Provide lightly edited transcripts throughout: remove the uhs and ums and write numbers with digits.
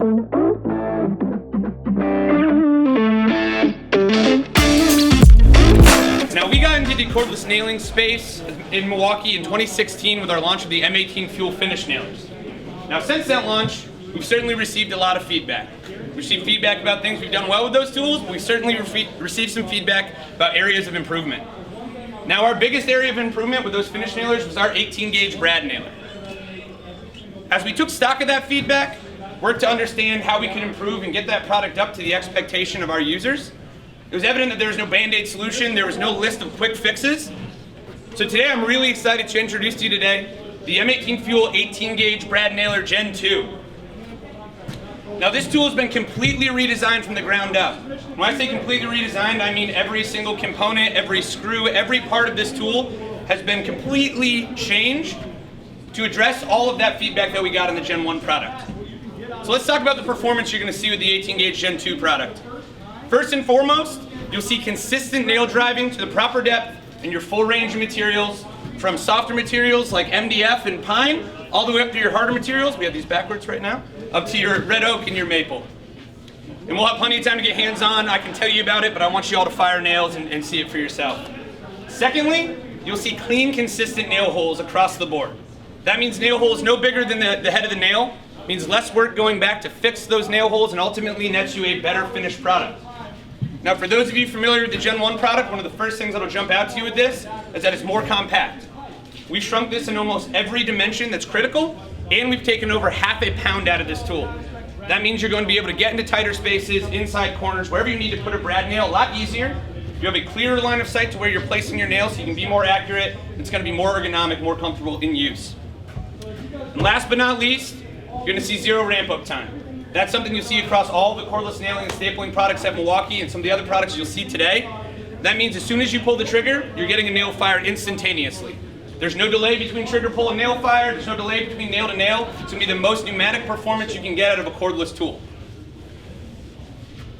Now, we got into the cordless nailing space in Milwaukee in 2016 with our launch of the M18 fuel finish nailers. Now, since that launch, we've certainly received a lot of feedback. We've received feedback about things we've done well with those tools, but we've certainly received some feedback about areas of improvement. Now, our biggest area of improvement with those finish nailers was our 18-gauge brad nailer. As we took stock of that feedback, worked to understand how we could improve and get that product up to the expectation of our users, it was evident that there was no Band-Aid solution, there was no list of quick fixes. So today I'm really excited to introduce to you today the M18 Fuel 18-gauge brad nailer Gen 2. Now, this tool has been completely redesigned from the ground up. When I say completely redesigned, I mean every single component, every screw, every part of this tool has been completely changed to address all of that feedback that we got in the Gen 1 product. So let's talk about the performance you're going to see with the 18-gauge Gen 2 product. First and foremost, you'll see consistent nail driving to the proper depth in your full range of materials, from softer materials like MDF and pine, all the way up to your harder materials, we have these backwards right now, up to your red oak and your maple. And we'll have plenty of time to get hands-on. I can tell you about it, but I want you all to fire nails and see it for yourself. Secondly, you'll see clean, consistent nail holes across the board. That means nail holes no bigger than the head of the nail, means less work going back to fix those nail holes, and ultimately nets you a better finished product. Now, for those of you familiar with the Gen 1 product, one of the first things that'll jump out to you with this is that it's more compact. We shrunk this in almost every dimension that's critical, and we've taken over half a pound out of this tool. That means you're going to be able to get into tighter spaces, inside corners, wherever you need to put a brad nail a lot easier. You have a clearer line of sight to where you're placing your nails so you can be more accurate. It's going to be more ergonomic, more comfortable in use. And last but not least, you're going to see zero ramp up time. That's something you'll see across all the cordless nailing and stapling products at Milwaukee and some of the other products you'll see today. That means as soon as you pull the trigger, you're getting a nail fired instantaneously. There's no delay between trigger pull and nail fire. There's no delay between nail to nail. It's going to be the most pneumatic performance you can get out of a cordless tool.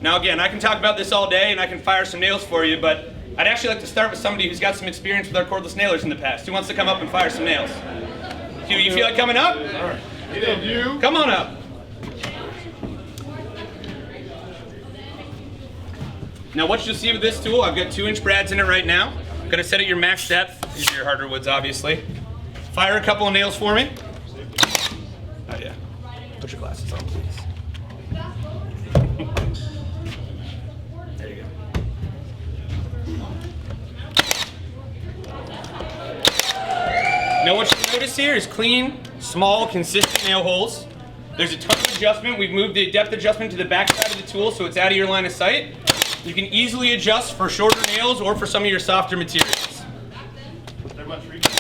Now again, I can talk about this all day and I can fire some nails for you, but I'd actually like to start with somebody who's got some experience with our cordless nailers in the past. Who wants to come up and fire some nails? Hugh, you feel like coming up? All right. You. Come on up. Now what you'll see with this tool, I've got 2-inch brads in it right now. I'm going to set at your max depth. These are your harder woods, obviously. Fire a couple of nails for me. Oh yeah. Put your glasses on, please. There you go. Now what you'll notice here is clean, small, consistent nail holes. There's a ton of adjustment. We've moved the depth adjustment to the back side of the tool so it's out of your line of sight. You can easily adjust for shorter nails or for some of your softer materials. Was there much recoil?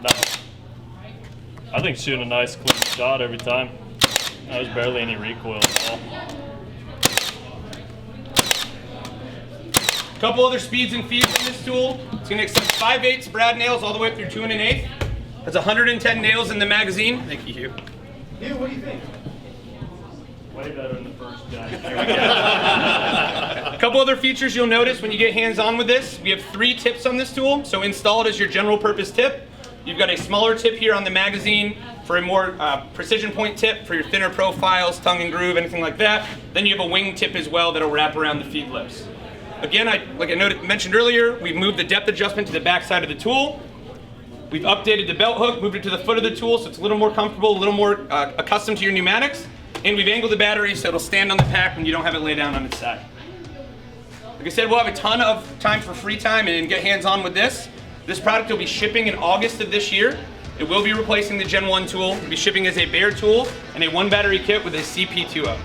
No. I think shooting a nice clean shot every time. There's barely any recoil at all. A couple other speeds and feeds in this tool. It's going to accept 5/8 brad nails all the way up through 2 1/8. That's 110 nails in the magazine. Thank you, Hugh. Hugh, what do you think? Way better than the first guy. A couple other features you'll notice when you get hands-on with this. We have 3 tips on this tool, so installed as your general purpose tip. You've got a smaller tip here on the magazine for a more precision point tip for your thinner profiles, tongue and groove, anything like that. Then you have a wing tip as well that'll wrap around the feed lips. Again, like I mentioned earlier, we've moved the depth adjustment to the back side of the tool. We've updated the belt hook, moved it to the foot of the tool so it's a little more comfortable, a little more accustomed to your pneumatics. And we've angled the battery so it'll stand on the pack when you don't have it lay down on its side. Like I said, we'll have a ton of time for free time and get hands-on with this. This product will be shipping in August of this year. It will be replacing the Gen 1 tool. It'll be shipping as a bare tool and a 1 battery kit with a CP2O.